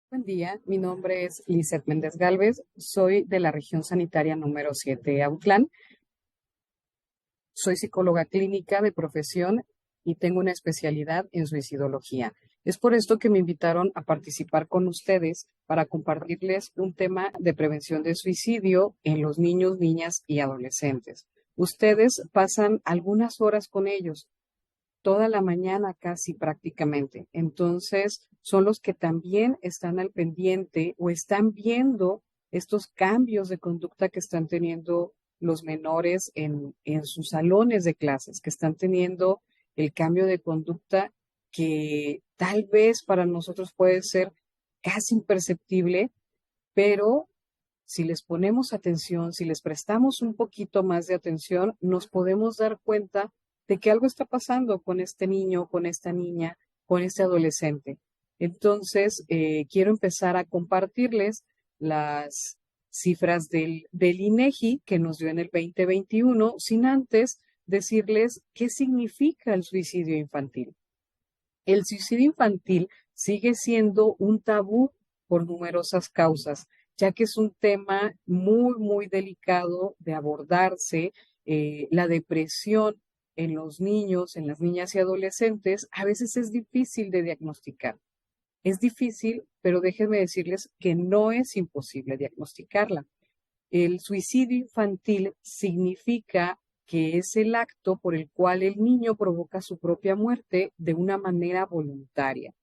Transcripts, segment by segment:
Buen día, mi nombre es Lizeth Méndez Gálvez, soy de la región sanitaria número 7 Autlán, soy psicóloga clínica de profesión y tengo una especialidad en suicidología. Es por esto que me invitaron a participar con ustedes para compartirles un tema de prevención de suicidio en los niños, niñas y adolescentes. Ustedes pasan algunas horas con ellos, toda la mañana casi prácticamente. Entonces, son los que también están al pendiente o están viendo estos cambios de conducta que están teniendo los menores en sus salones de clases, que están teniendo el cambio de conducta que tal vez para nosotros puede ser casi imperceptible, pero si les ponemos atención, si les prestamos un poquito más de atención, nos podemos dar cuenta de que algo está pasando con este niño, con esta niña, con este adolescente. Entonces, quiero empezar a compartirles las cifras del INEGI que nos dio en el 2021, sin antes decirles qué significa el suicidio infantil. El suicidio infantil sigue siendo un tabú por numerosas causas, ya que es un tema muy delicado de abordarse. La depresión en los niños, en las niñas y adolescentes, a veces es difícil de diagnosticar. Es difícil, pero déjenme decirles que no es imposible diagnosticarla. El suicidio infantil significa que es el acto por el cual el niño provoca su propia muerte de una manera voluntaria.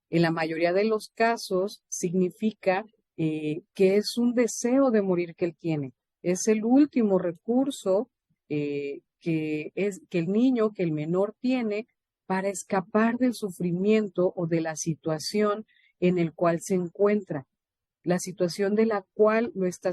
En la mayoría de los casos significa que es un deseo de morir que él tiene. Es el último recurso que el niño, que el menor tiene para escapar del sufrimiento o de la situación en el cual se encuentra, la situación de la cual la está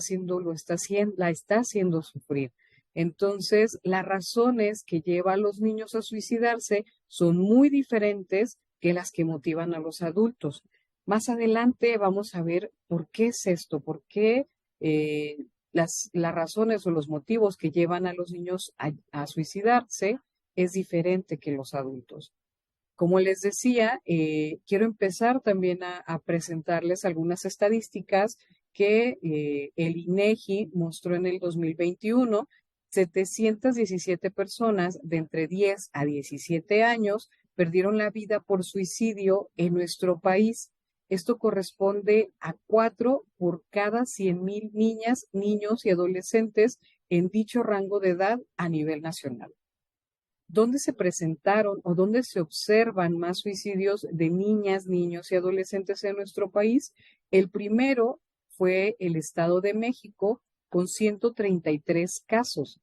haciendo sufrir. Entonces, las razones que llevan a los niños a suicidarse son muy diferentes que las que motivan a los adultos. Más adelante vamos a ver por qué es esto, por qué las razones o los motivos que llevan a los niños a suicidarse es diferente que los adultos. Como les decía, quiero empezar también a presentarles algunas estadísticas que el INEGI mostró en el 2021. 717 personas de entre 10 a 17 años perdieron la vida por suicidio en nuestro país. Esto corresponde a 4 por cada 100,000 niñas, niños y adolescentes en dicho rango de edad a nivel nacional. ¿Dónde se presentaron o dónde se observan más suicidios de niñas, niños y adolescentes en nuestro país? El primero fue el Estado de México con 133 casos,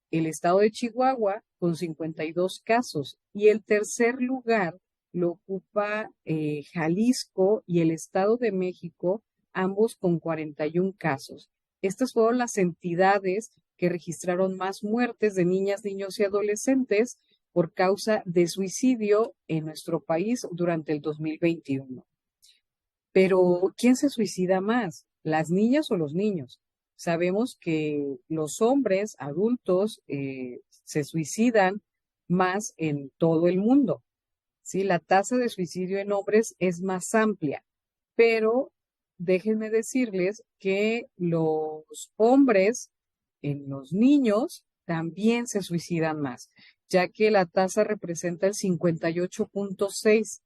el Estado de Chihuahua con 52 casos y el tercer lugar lo ocupa Jalisco y el Estado de México, ambos con 41 casos. Estas fueron las entidades que registraron más muertes de niñas, niños y adolescentes por causa de suicidio en nuestro país durante el 2021. Pero, ¿quién se suicida más? ¿Las niñas o los niños? Sabemos que los hombres adultos se suicidan más en todo el mundo. ¿Sí? La tasa de suicidio en hombres es más amplia, pero déjenme decirles que los hombres en los niños también se suicidan más, ya que la tasa representa el 58,6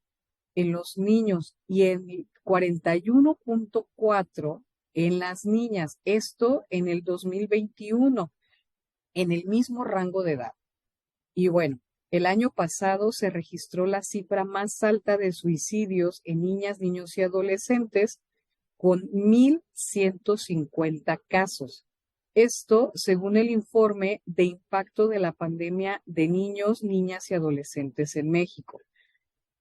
en los niños y el 41,4 en las niñas. Esto en el 2021, en el mismo rango de edad. Y bueno, el año pasado se registró la cifra más alta de suicidios en niñas, niños y adolescentes con 1,150 casos. Esto según el informe de impacto de la pandemia de niños, niñas y adolescentes en México.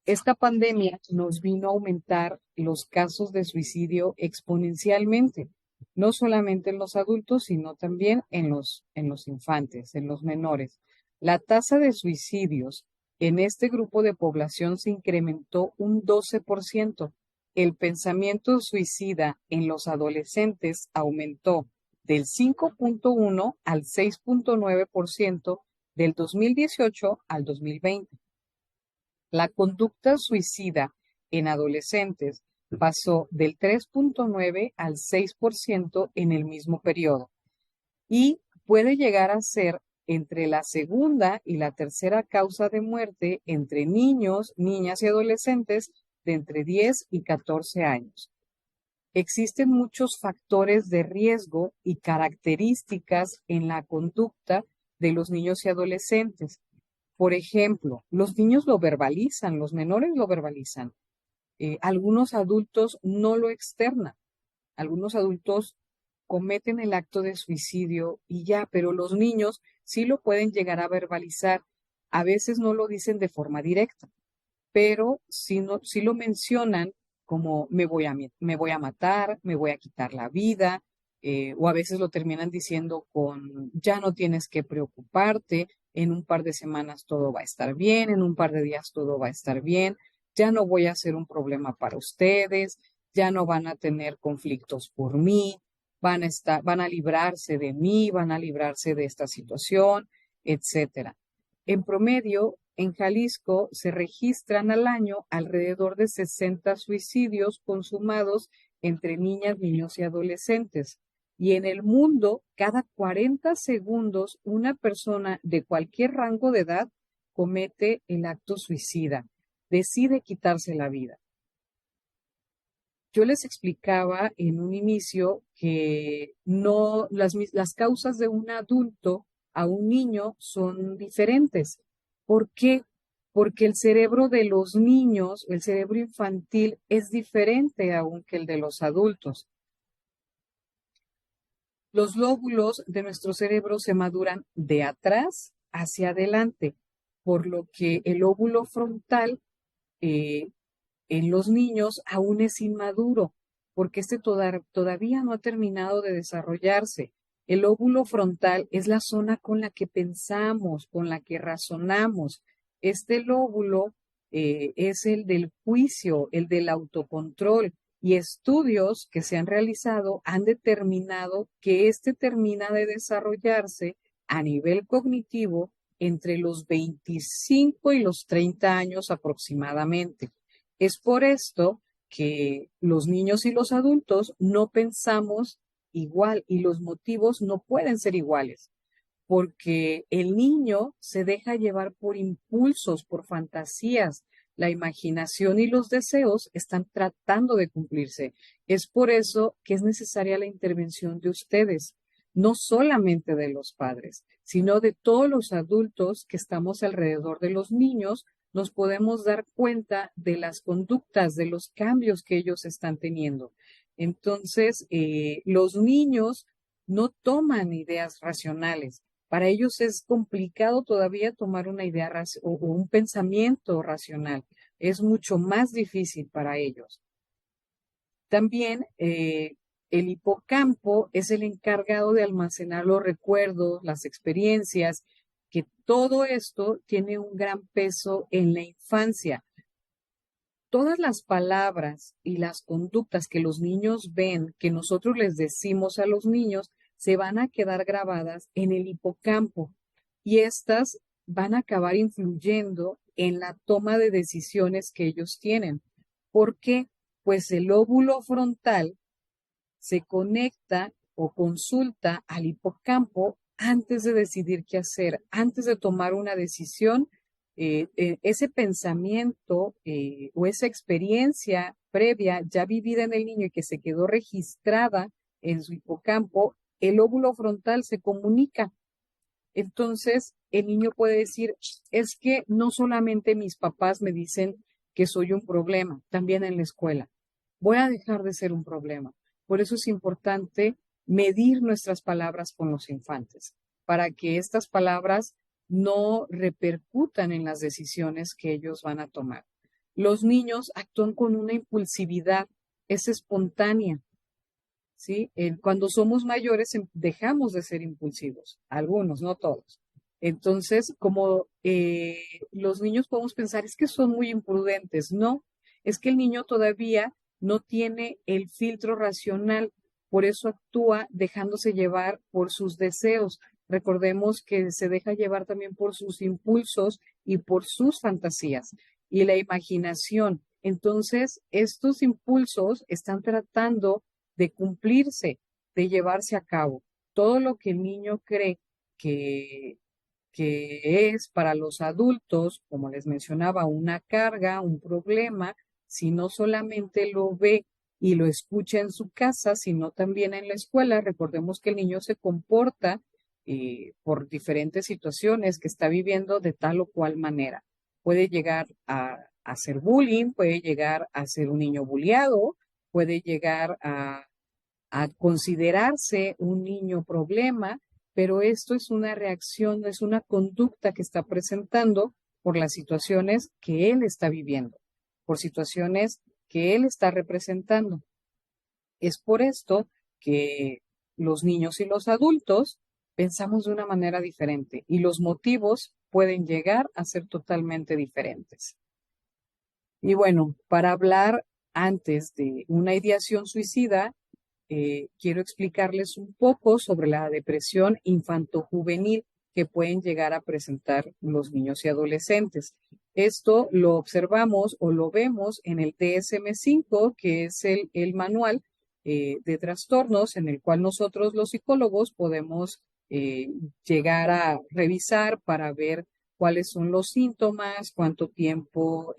Esta pandemia nos vino a aumentar los casos de suicidio exponencialmente, no solamente en los adultos, sino también en los infantes, en los menores. La tasa de suicidios en este grupo de población se incrementó un 12%. El pensamiento suicida en los adolescentes aumentó del 5,1 al 6,9% del 2018 al 2020. La conducta suicida en adolescentes pasó del 3,9 al 6% en el mismo periodo y puede llegar a ser entre la segunda y la tercera causa de muerte entre niños, niñas y adolescentes de entre 10 y 14 años. Existen muchos factores de riesgo y características en la conducta de los niños y adolescentes. Por ejemplo, los niños lo verbalizan, los menores lo verbalizan. Algunos adultos no lo externan. Algunos adultos cometen el acto de suicidio y ya, pero los niños sí lo pueden llegar a verbalizar. A veces no lo dicen de forma directa, pero sí, no, sí lo mencionan como me voy a matar, me voy a quitar la vida, o a veces lo terminan diciendo con ya no tienes que preocuparte, en un par de semanas todo va a estar bien, en un par de días todo va a estar bien, ya no voy a ser un problema para ustedes, ya no van a tener conflictos por mí, van a librarse de mí, van a librarse de esta situación, etcétera. En promedio, en Jalisco se registran al año alrededor de 60 suicidios consumados entre niñas, niños y adolescentes. Y en el mundo, cada 40 segundos, una persona de cualquier rango de edad comete el acto suicida, decide quitarse la vida. Yo les explicaba en un inicio que no las causas de un adulto a un niño son diferentes. ¿Por qué? Porque el cerebro de los niños, el cerebro infantil, es diferente aún que el de los adultos. Los lóbulos de nuestro cerebro se maduran de atrás hacia adelante, por lo que el lóbulo frontal eh, en los niños aún es inmaduro, porque todavía no ha terminado de desarrollarse. El lóbulo frontal es la zona con la que pensamos, con la que razonamos. Este lóbulo es el del juicio, el del autocontrol, y estudios que se han realizado han determinado que este termina de desarrollarse a nivel cognitivo entre los 25 y los 30 años aproximadamente. Es por esto que los niños y los adultos no pensamos igual y los motivos no pueden ser iguales, porque el niño se deja llevar por impulsos, por fantasías. La imaginación y los deseos están tratando de cumplirse. Es por eso que es necesaria la intervención de ustedes, no solamente de los padres, sino de todos los adultos que estamos alrededor de los niños. Nos podemos dar cuenta de las conductas, de los cambios que ellos están teniendo. Entonces, los niños no toman ideas racionales. Para ellos es complicado todavía tomar una idea o un pensamiento racional. Es mucho más difícil para ellos. También el hipocampo es el encargado de almacenar los recuerdos, las experiencias, que todo esto tiene un gran peso en la infancia. Todas las palabras y las conductas que los niños ven, que nosotros les decimos a los niños, se van a quedar grabadas en el hipocampo y estas van a acabar influyendo en la toma de decisiones que ellos tienen. ¿Por qué? Pues el lóbulo frontal se conecta o consulta al hipocampo antes de decidir qué hacer, antes de tomar una decisión. Ese pensamiento o esa experiencia previa ya vivida en el niño y que se quedó registrada en su hipocampo, el lóbulo frontal se comunica. Entonces, el niño puede decir, es que no solamente mis papás me dicen que soy un problema, también en la escuela. Voy a dejar de ser un problema. Por eso es importante medir nuestras palabras con los infantes, para que estas palabras no repercutan en las decisiones que ellos van a tomar. Los niños actúan con una impulsividad, es espontánea, ¿sí? Cuando somos mayores dejamos de ser impulsivos, algunos, no todos. Entonces, como los niños podemos pensar, es que son muy imprudentes, no, es que el niño todavía no tiene el filtro racional, por eso actúa dejándose llevar por sus deseos. Recordemos que se deja llevar también por sus impulsos y por sus fantasías. Y la imaginación, Entonces, estos impulsos están tratando de cumplirse, de llevarse a cabo. Todo lo que el niño cree que, que es para los adultos, como les mencionaba, una carga, un problema, si no solamente lo ve y lo escucha en su casa, sino también en la escuela. Recordemos que el niño se comporta por diferentes situaciones que está viviendo de tal o cual manera. Puede llegar a hacer bullying, puede llegar a ser un niño bulliado, puede llegar a considerarse un niño problema, pero esto es una reacción, es una conducta que está presentando por las situaciones que él está viviendo, por situaciones que él está representando. Es por esto que los niños y los adultos pensamos de una manera diferente y los motivos pueden llegar a ser totalmente diferentes. Y bueno, para hablar antes de una ideación suicida, quiero explicarles un poco sobre la depresión infantojuvenil que pueden llegar a presentar los niños y adolescentes. Esto lo observamos o lo vemos en el DSM-5, que es el manual de trastornos en el cual nosotros los psicólogos podemos eh, llegar a revisar para ver cuáles son los síntomas, cuánto tiempo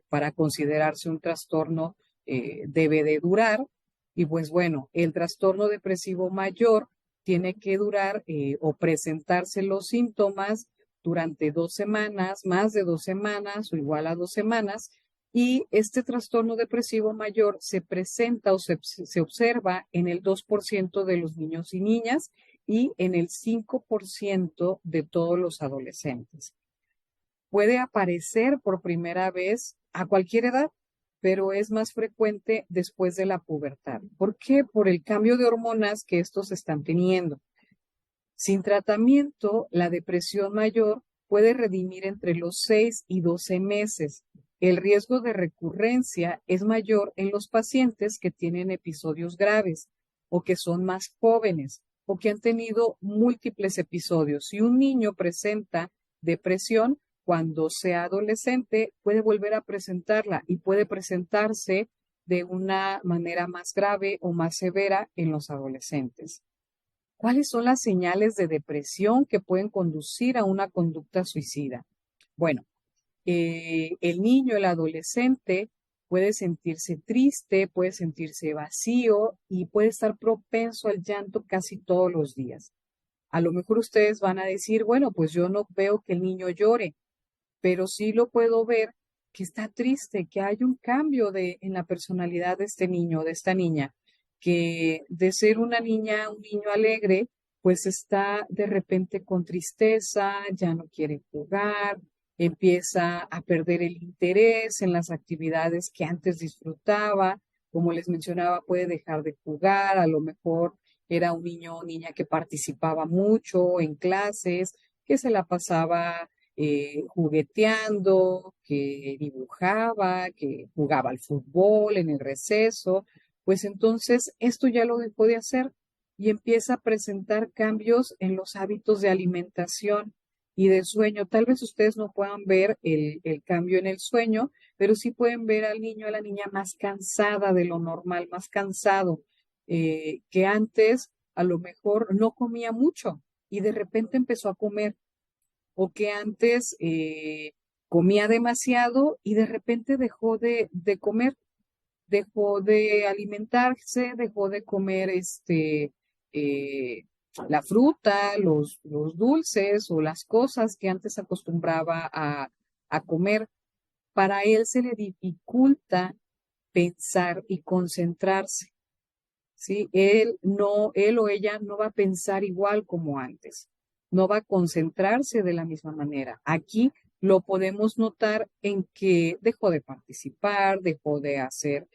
para considerarse un trastorno debe de durar. Y pues bueno, el trastorno depresivo mayor tiene que durar o presentarse los síntomas durante 2 semanas, más de 2 semanas o igual a 2 semanas. Y este trastorno depresivo mayor se presenta o se observa en el 2% de los niños y niñas y en el 5% de todos los adolescentes. Puede aparecer por primera vez a cualquier edad, pero es más frecuente después de la pubertad. ¿Por qué? Por el cambio de hormonas que estos están teniendo. Sin tratamiento, la depresión mayor puede redimir entre los 6 y 12 meses. El riesgo de recurrencia es mayor en los pacientes que tienen episodios graves o que son más jóvenes o que han tenido múltiples episodios. Si un niño presenta depresión, cuando sea adolescente, puede volver a presentarla y puede presentarse de una manera más grave o más severa en los adolescentes. ¿Cuáles son las señales de depresión que pueden conducir a una conducta suicida? Bueno, el niño, el adolescente puede sentirse triste, puede sentirse vacío y puede estar propenso al llanto casi todos los días. A lo mejor ustedes van a decir, bueno, pues yo no veo que el niño llore, pero sí lo puedo ver que está triste, que hay un cambio en la personalidad de este niño, de esta niña, que de ser una niña, un niño alegre, pues está de repente con tristeza, ya no quiere jugar, empieza a perder el interés en las actividades que antes disfrutaba. Como les mencionaba, puede dejar de jugar, a lo mejor era un niño o niña que participaba mucho en clases, que se la pasaba jugueteando, que dibujaba, que jugaba al fútbol en el receso, pues entonces esto ya lo dejó de hacer y empieza a presentar cambios en los hábitos de alimentación y de sueño. Tal vez ustedes no puedan ver el cambio en el sueño, pero sí pueden ver al niño, a la niña más cansada de lo normal, más cansado, que antes a lo mejor no comía mucho y de repente empezó a comer o que antes comía demasiado y de repente dejó de comer, dejó de alimentarse, dejó de comer eh, la fruta, los dulces o las cosas que antes acostumbraba a comer. Para él se le dificulta pensar y concentrarse. ¿Sí? Él o ella no va a pensar igual como antes, no va a concentrarse de la misma manera. Aquí lo podemos notar en que dejó de participar, dejó de hacer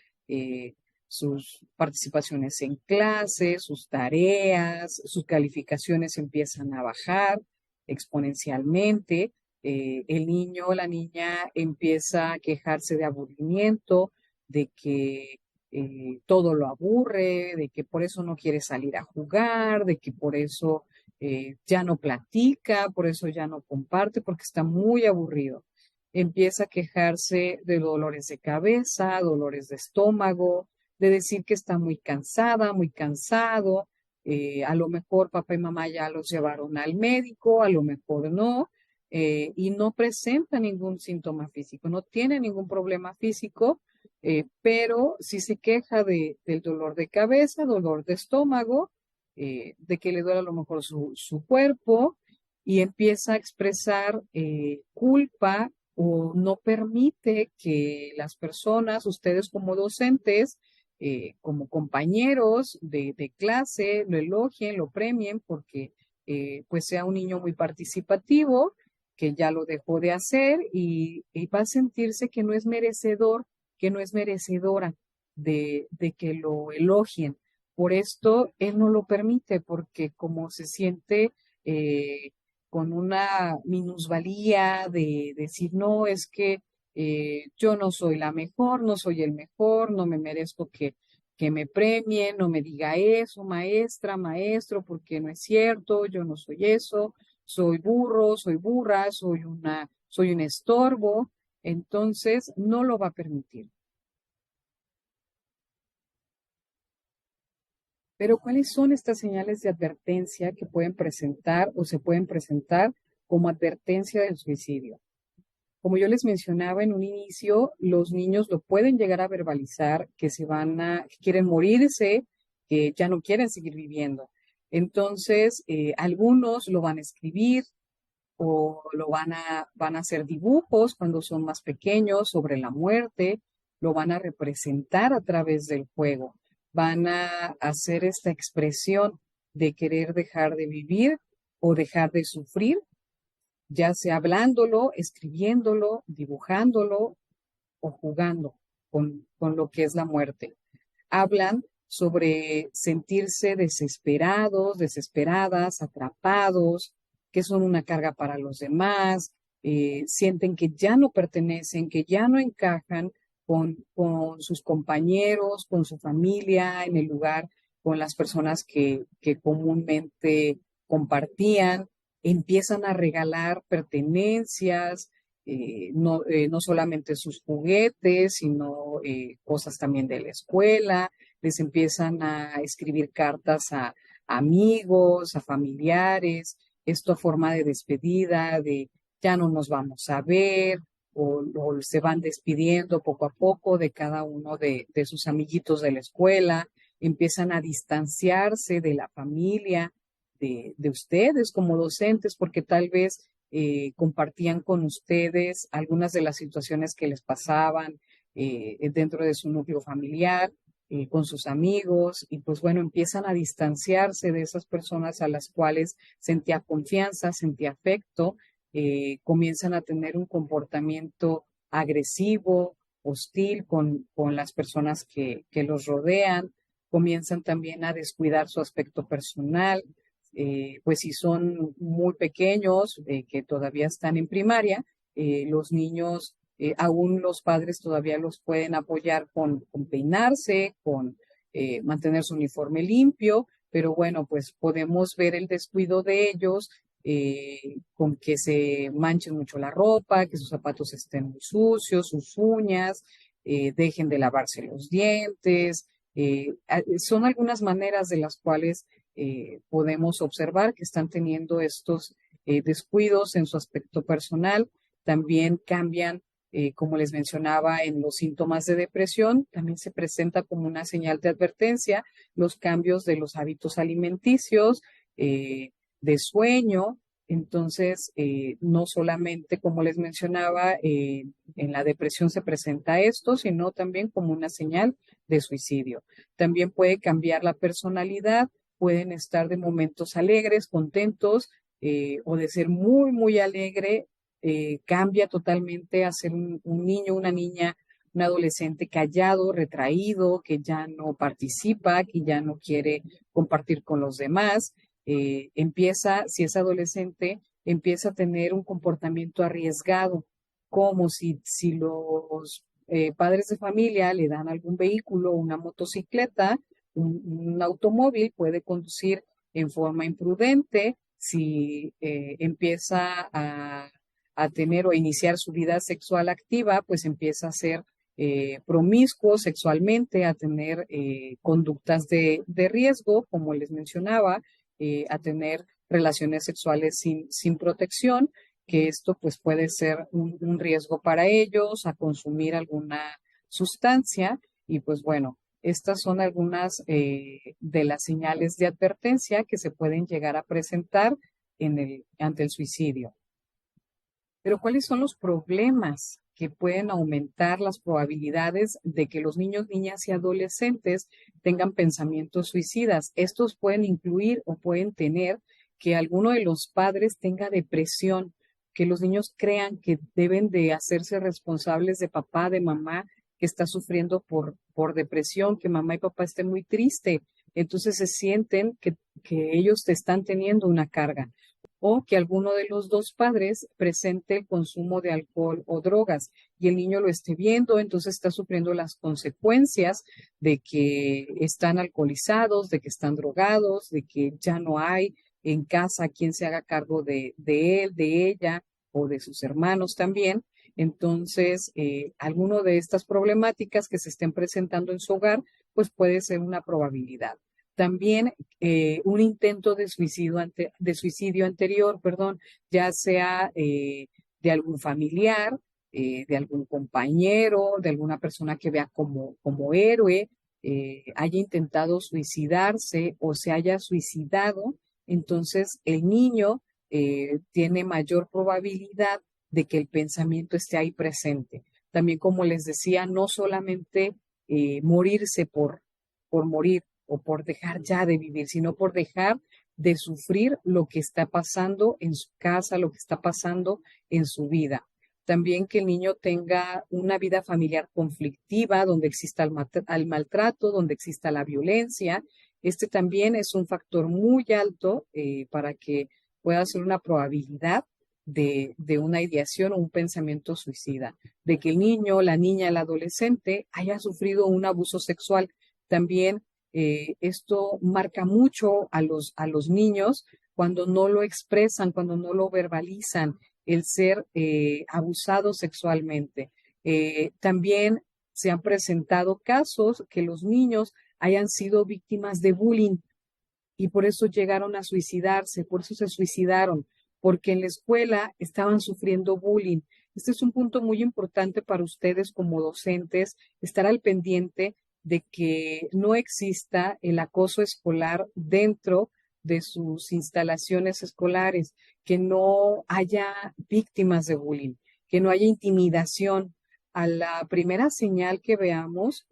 sus participaciones en clase, sus tareas, sus calificaciones empiezan a bajar exponencialmente. El niño o la niña empieza a quejarse de aburrimiento, de que todo lo aburre, de que por eso no quiere salir a jugar, de que por eso ya no platica, por eso ya no comparte, porque está muy aburrido. empieza a quejarse de dolores de cabeza, dolores de estómago, de decir que está muy cansada, muy cansado. A lo mejor papá y mamá ya los llevaron al médico, a lo mejor no, y no presenta ningún síntoma físico, no tiene ningún problema físico, pero sí se queja del dolor de cabeza, dolor de estómago, de que le duele a lo mejor su cuerpo y empieza a expresar culpa o no permite que las personas, ustedes como docentes, como compañeros de clase, lo elogien, lo premien, porque pues sea un niño muy participativo, que ya lo dejó de hacer y va a sentirse que no es merecedor, que no es merecedora de que lo elogien. Por esto, él no lo permite, porque como se siente con una minusvalía de decir, no, es que yo no soy la mejor, no soy el mejor, no me merezco que me premien, no me diga eso, maestra, maestro, porque no es cierto, yo no soy eso, soy burro, soy burra, soy un estorbo, entonces no lo va a permitir. Pero ¿cuáles son estas señales de advertencia que pueden presentar o se pueden presentar como advertencia del suicidio? Como yo les mencionaba en un inicio, los niños lo pueden llegar a verbalizar, que quieren morirse, que ya no quieren seguir viviendo. Entonces, algunos lo van a escribir o van a hacer dibujos cuando son más pequeños sobre la muerte, lo van a representar a través del juego, van a hacer esta expresión de querer dejar de vivir o dejar de sufrir, ya sea hablándolo, escribiéndolo, dibujándolo o jugando con lo que es la muerte. Hablan sobre sentirse desesperados, desesperadas, atrapados, que son una carga para los demás, sienten que ya no pertenecen, que ya no encajan con sus compañeros, con su familia, en el lugar, con las personas que comúnmente compartían, empiezan a regalar pertenencias, no solamente sus juguetes, sino cosas también de la escuela, les empiezan a escribir cartas a amigos, a familiares, esto a forma de despedida, de ya no nos vamos a ver, o se van despidiendo poco a poco de cada uno de sus amiguitos de la escuela, empiezan a distanciarse de la familia, de ustedes como docentes, porque tal vez compartían con ustedes algunas de las situaciones que les pasaban dentro de su núcleo familiar, con sus amigos, y pues bueno, empiezan a distanciarse de esas personas a las cuales sentía confianza, sentía afecto, comienzan a tener un comportamiento agresivo, hostil con las personas que los rodean, comienzan también a descuidar su aspecto personal, pues si son muy pequeños, que todavía están en primaria, los niños, aún los padres todavía los pueden apoyar con peinarse, con mantener su uniforme limpio, pero bueno, pues podemos ver el descuido de ellos con que se manchen mucho la ropa, que sus zapatos estén muy sucios, sus uñas, dejen de lavarse los dientes. Son algunas maneras de las cuales podemos observar que están teniendo estos descuidos en su aspecto personal. También cambian, como les mencionaba, en los síntomas de depresión. También se presenta como una señal de advertencia los cambios de los hábitos alimenticios, de sueño. Entonces, no solamente, como les mencionaba, en la depresión se presenta esto, sino también como una señal de suicidio. También puede cambiar la personalidad, pueden estar de momentos alegres, contentos, o de ser muy, muy alegre, cambia totalmente a ser un niño, una niña, un adolescente callado, retraído, que ya no participa, que ya no quiere compartir con los demás. Empieza, si es adolescente, empieza a tener un comportamiento arriesgado, como si los padres de familia le dan algún vehículo, una motocicleta, un automóvil, puede conducir en forma imprudente, si empieza a tener o iniciar su vida sexual activa, pues empieza a ser promiscuo sexualmente, a tener conductas de riesgo, como les mencionaba, a tener relaciones sexuales sin protección, que esto pues puede ser un riesgo para ellos, a consumir alguna sustancia y pues bueno, estas son algunas de las señales de advertencia que se pueden llegar a presentar ante el suicidio. Pero ¿cuáles son los problemas que pueden aumentar las probabilidades de que los niños, niñas y adolescentes tengan pensamientos suicidas? Estos pueden incluir o pueden tener que alguno de los padres tenga depresión, que los niños crean que deben de hacerse responsables de papá, de mamá, que está sufriendo por depresión, que mamá y papá estén muy tristes. Entonces se sienten que ellos te están teniendo una carga o que alguno de los dos padres presente el consumo de alcohol o drogas y el niño lo esté viendo, entonces está sufriendo las consecuencias de que están alcoholizados, de que están drogados, de que ya no hay en casa quien se haga cargo de él, de ella o de sus hermanos también. Entonces, alguno de estas problemáticas que se estén presentando en su hogar, pues puede ser una probabilidad. También un intento de suicidio anterior, perdón, ya sea de algún familiar, de algún compañero, de alguna persona que vea como héroe, haya intentado suicidarse o se haya suicidado, entonces el niño tiene mayor probabilidad de que el pensamiento esté ahí presente. También, como les decía, no solamente morirse por morir, o por dejar ya de vivir, sino por dejar de sufrir lo que está pasando en su casa, lo que está pasando en su vida. También que el niño tenga una vida familiar conflictiva, donde exista el maltrato, donde exista la violencia. Este también es un factor muy alto para que pueda ser una probabilidad de una ideación o un pensamiento suicida, de que el niño, la niña, el adolescente haya sufrido un abuso sexual. También esto marca mucho a los niños cuando no lo expresan, cuando no lo verbalizan, el ser abusados sexualmente. También se han presentado casos que los niños hayan sido víctimas de bullying y por eso llegaron a suicidarse, por eso se suicidaron, porque en la escuela estaban sufriendo bullying. Este es un punto muy importante para ustedes como docentes, estar al pendiente de que no exista el acoso escolar dentro de sus instalaciones escolares, que no haya víctimas de bullying, que no haya intimidación. A la primera señal que veamos,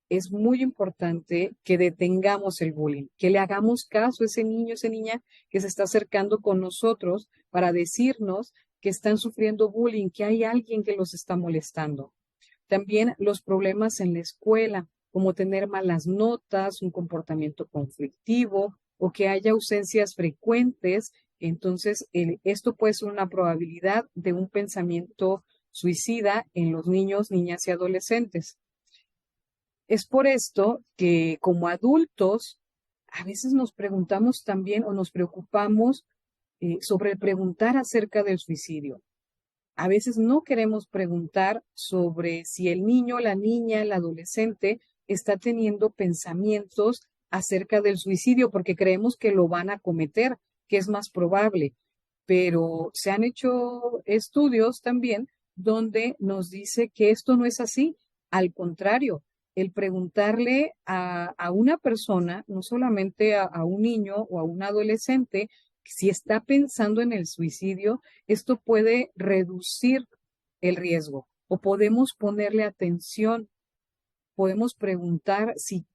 es muy importante que detengamos el bullying, que le hagamos caso a ese niño, esa niña que se está acercando con nosotros para decirnos que están sufriendo bullying, que hay alguien que los está molestando. También los problemas en la escuela, como tener malas notas, un comportamiento conflictivo o que haya ausencias frecuentes. Entonces, esto puede ser una probabilidad de un pensamiento suicida en los niños, niñas y adolescentes. Es por esto que como adultos a veces nos preguntamos también o nos preocupamos sobre preguntar acerca del suicidio. A veces no queremos preguntar sobre si el niño, la niña, el adolescente está teniendo pensamientos acerca del suicidio porque creemos que lo van a cometer, que es más probable. Pero se han hecho estudios también donde nos dice que esto no es así. Al contrario, el preguntarle a una persona, no solamente a un niño o a un adolescente, si está pensando en el suicidio, esto puede reducir el riesgo o podemos ponerle atención, podemos preguntar si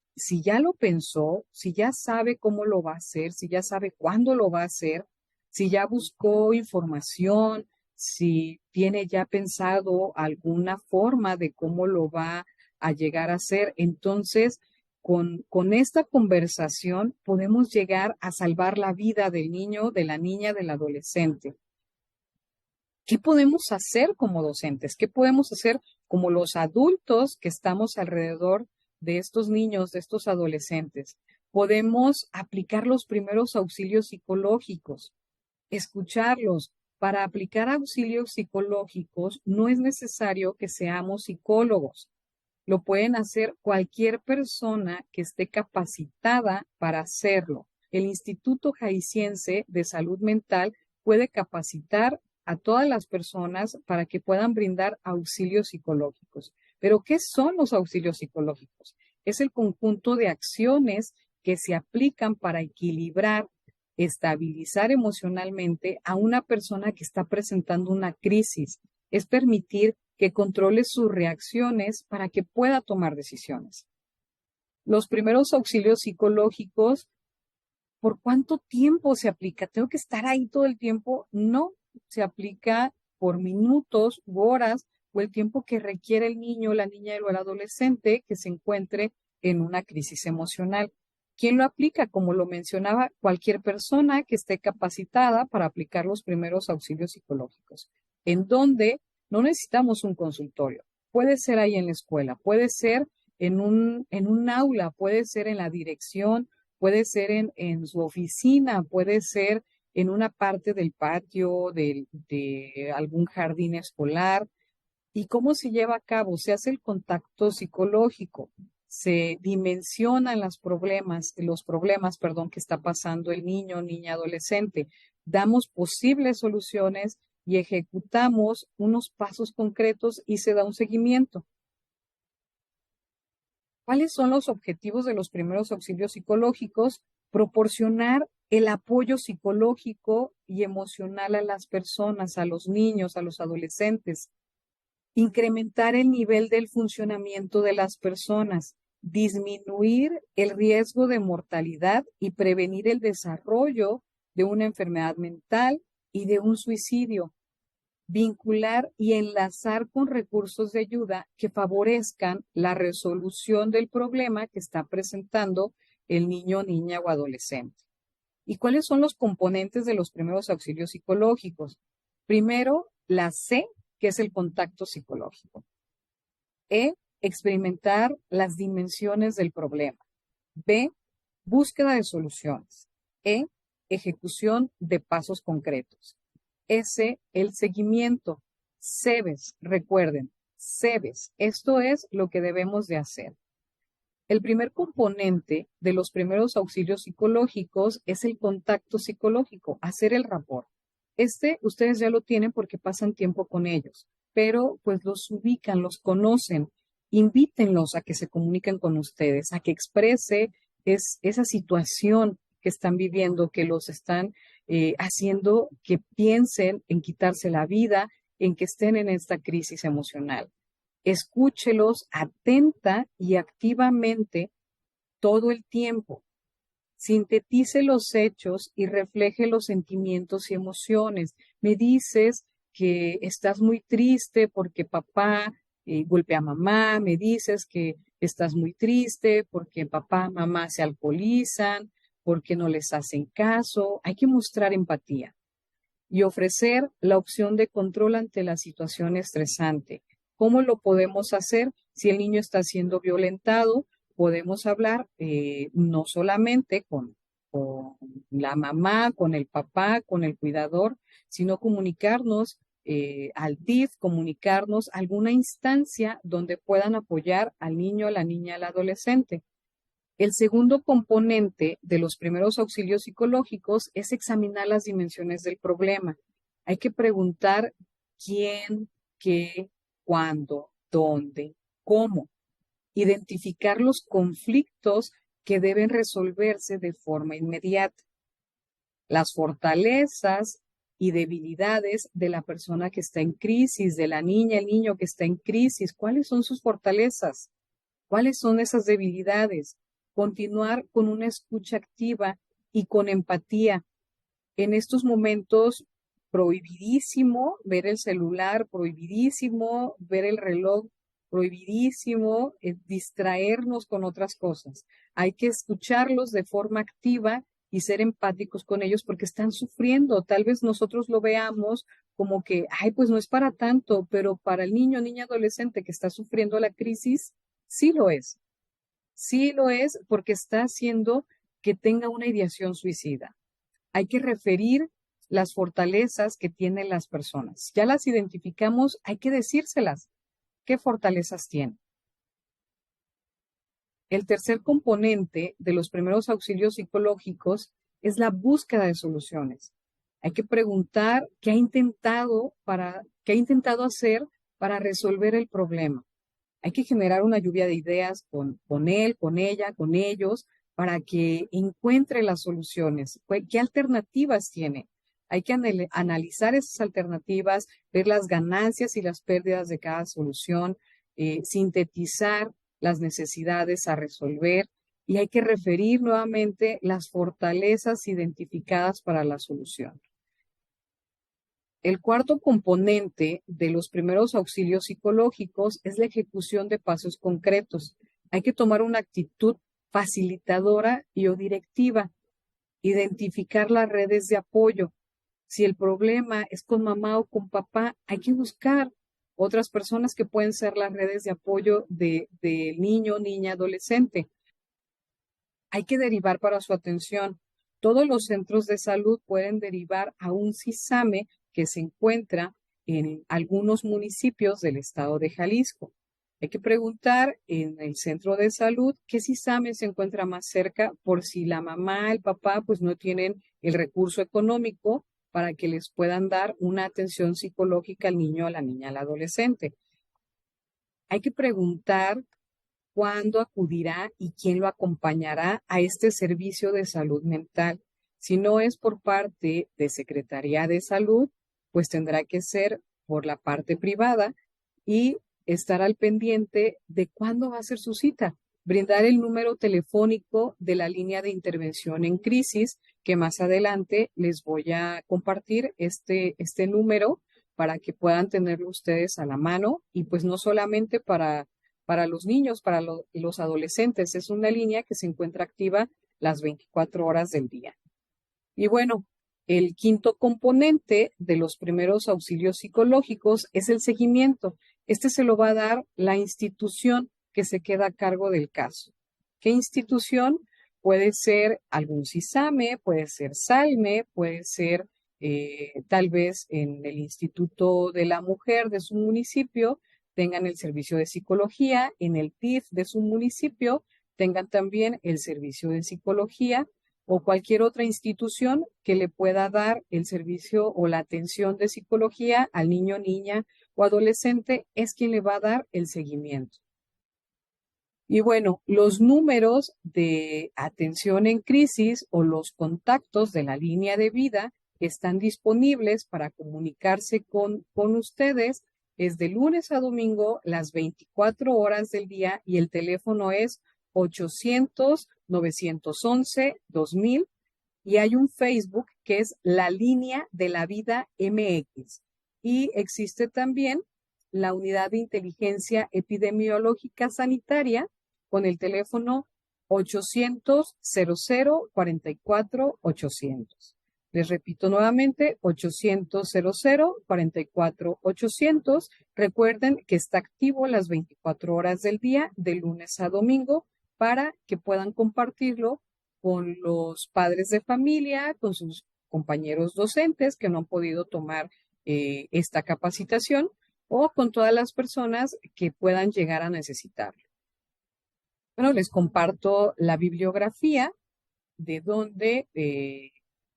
ya lo pensó, si ya sabe cómo lo va a hacer, si ya sabe cuándo lo va a hacer, si ya buscó información, si tiene ya pensado alguna forma de cómo lo va a llegar a hacer. Entonces, con esta conversación podemos llegar a salvar la vida del niño, de la niña, del adolescente. ¿Qué podemos hacer como docentes? ¿Qué podemos hacer como los adultos que estamos alrededor de estos niños, de estos adolescentes? Podemos aplicar los primeros auxilios psicológicos, escucharlos, Para aplicar auxilios psicológicos no es necesario que seamos psicólogos. Lo pueden hacer cualquier persona que esté capacitada para hacerlo. El Instituto Jalisciense de Salud Mental puede capacitar a todas las personas para que puedan brindar auxilios psicológicos. Pero, ¿qué son los auxilios psicológicos? Es el conjunto de acciones que se aplican para equilibrar, estabilizar emocionalmente a una persona que está presentando una crisis. Es permitir que controle sus reacciones para que pueda tomar decisiones. Los primeros auxilios psicológicos, ¿por cuánto tiempo se aplica? ¿Tengo que estar ahí todo el tiempo? No, se aplica por minutos u horas o el tiempo que requiere el niño, la niña o el adolescente que se encuentre en una crisis emocional. ¿Quién lo aplica? Como lo mencionaba, cualquier persona que esté capacitada para aplicar los primeros auxilios psicológicos. ¿En dónde? No necesitamos un consultorio. Puede ser ahí en la escuela, puede ser en un aula, puede ser en la dirección, puede ser en su oficina, puede ser en una parte del patio, de algún jardín escolar. ¿Y cómo se lleva a cabo? Se hace el contacto psicológico, se dimensionan los problemas, perdón, que está pasando el niño, niña, adolescente. Damos posibles soluciones y ejecutamos unos pasos concretos y se da un seguimiento. ¿Cuáles son los objetivos de los primeros auxilios psicológicos? Proporcionar el apoyo psicológico y emocional a las personas, a los niños, a los adolescentes. Incrementar el nivel del funcionamiento de las personas. Disminuir el riesgo de mortalidad y prevenir el desarrollo de una enfermedad mental y de un suicidio. Vincular y enlazar con recursos de ayuda que favorezcan la resolución del problema que está presentando el niño, niña o adolescente. ¿Y cuáles son los componentes de los primeros auxilios psicológicos? Primero, la C, que es el contacto psicológico. E, experimentar las dimensiones del problema. B, búsqueda de soluciones. E, ejecución de pasos concretos. S, el seguimiento. SEBES, recuerden, SEBES. Esto es lo que debemos de hacer. El primer componente de los primeros auxilios psicológicos es el contacto psicológico, hacer el rapport. Ustedes ya lo tienen porque pasan tiempo con ellos, pero pues los ubican, los conocen, invítenlos a que se comuniquen con ustedes, a que exprese esa situación que están viviendo, que los están haciendo que piensen en quitarse la vida, en que estén en esta crisis emocional. Escúchelos atenta y activamente todo el tiempo. Sintetice los hechos y refleje los sentimientos y emociones. Me dices que estás muy triste porque papá golpea a mamá, me dices que estás muy triste porque papá, mamá se alcoholizan, porque no les hacen caso. Hay que mostrar empatía y ofrecer la opción de control ante la situación estresante. ¿Cómo lo podemos hacer? Si el niño está siendo violentado, podemos hablar no solamente con la mamá, con el papá, con el cuidador, sino comunicarnos al DIF, comunicarnos a alguna instancia donde puedan apoyar al niño, a la niña, al adolescente. El segundo componente de los primeros auxilios psicológicos es examinar las dimensiones del problema. Hay que preguntar quién, qué, cuándo, dónde, cómo. Identificar los conflictos que deben resolverse de forma inmediata. Las fortalezas y debilidades de la persona que está en crisis, de la niña, el niño que está en crisis. ¿Cuáles son sus fortalezas? ¿Cuáles son esas debilidades? Continuar con una escucha activa y con empatía. En estos momentos, prohibidísimo ver el celular, prohibidísimo ver el reloj, prohibidísimo distraernos con otras cosas. Hay que escucharlos de forma activa y ser empáticos con ellos porque están sufriendo. Tal vez nosotros lo veamos como que, ay, pues no es para tanto, pero para el niño, niña, adolescente que está sufriendo la crisis, sí lo es. Sí lo es porque está haciendo que tenga una ideación suicida. Hay que referir las fortalezas que tienen las personas. Ya las identificamos, hay que decírselas. ¿Qué fortalezas tienen? El tercer componente de los primeros auxilios psicológicos es la búsqueda de soluciones. Hay que preguntar qué ha intentado hacer para resolver el problema. Hay que generar una lluvia de ideas con él, con ella, con ellos, para que encuentre las soluciones. ¿Qué alternativas tiene? Hay que analizar esas alternativas, ver las ganancias y las pérdidas de cada solución, sintetizar las necesidades a resolver y hay que referir nuevamente las fortalezas identificadas para la solución. El cuarto componente de los primeros auxilios psicológicos es la ejecución de pasos concretos. Hay que tomar una actitud facilitadora y o directiva, identificar las redes de apoyo. Si el problema es con mamá o con papá, hay que buscar otras personas que pueden ser las redes de apoyo del niño, niña, adolescente. Hay que derivar para su atención. Todos los centros de salud pueden derivar a un CISAME que se encuentra en algunos municipios del estado de Jalisco. Hay que preguntar en el centro de salud qué CISAME se encuentra más cerca por si la mamá, el papá, pues no tienen el recurso económico para que les puedan dar una atención psicológica al niño, a la niña, al adolescente. Hay que preguntar cuándo acudirá y quién lo acompañará a este servicio de salud mental. Si no es por parte de Secretaría de Salud, pues tendrá que ser por la parte privada y estar al pendiente de cuándo va a ser su cita. Brindar el número telefónico de la línea de intervención en crisis, que más adelante les voy a compartir este número para que puedan tenerlo ustedes a la mano y pues no solamente para los niños, para los adolescentes. Es una línea que se encuentra activa las 24 horas del día. Y bueno, el quinto componente de los primeros auxilios psicológicos es el seguimiento. Este se lo va a dar la institución que se queda a cargo del caso. ¿Qué institución? Puede ser algún CISAME, puede ser SALME, puede ser tal vez en el Instituto de la Mujer de su municipio, tengan el servicio de psicología, en el PIF de su municipio, tengan también el servicio de psicología o cualquier otra institución que le pueda dar el servicio o la atención de psicología al niño, niña o adolescente, es quien le va a dar el seguimiento. Y bueno, los números de atención en crisis o los contactos de la línea de vida están disponibles para comunicarse con ustedes. Es de lunes a domingo, las 24 horas del día y el teléfono es 800-911-2000 y hay un Facebook que es La Línea de la Vida MX. Y existe también la Unidad de Inteligencia Epidemiológica Sanitaria con el teléfono 800-00-44-800. Les repito nuevamente, 800-00-44-800. Recuerden que está activo las 24 horas del día, de lunes a domingo, para que puedan compartirlo con los padres de familia, con sus compañeros docentes que no han podido tomar esta capacitación o con todas las personas que puedan llegar a necesitarlo. Bueno, les comparto la bibliografía de donde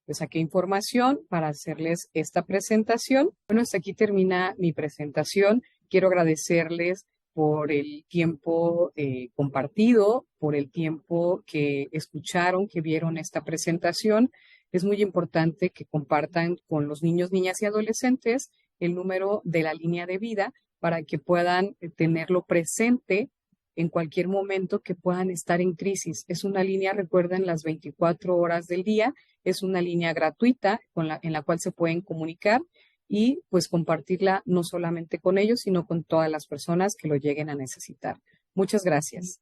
saqué información para hacerles esta presentación. Bueno, hasta aquí termina mi presentación. Quiero agradecerles por el tiempo compartido, por el tiempo que escucharon, que vieron esta presentación. Es muy importante que compartan con los niños, niñas y adolescentes el número de la línea de vida para que puedan tenerlo presente en cualquier momento que puedan estar en crisis. Es una línea, recuerden, las 24 horas del día. Es una línea gratuita en la cual se pueden comunicar y pues compartirla no solamente con ellos, sino con todas las personas que lo lleguen a necesitar. Muchas gracias.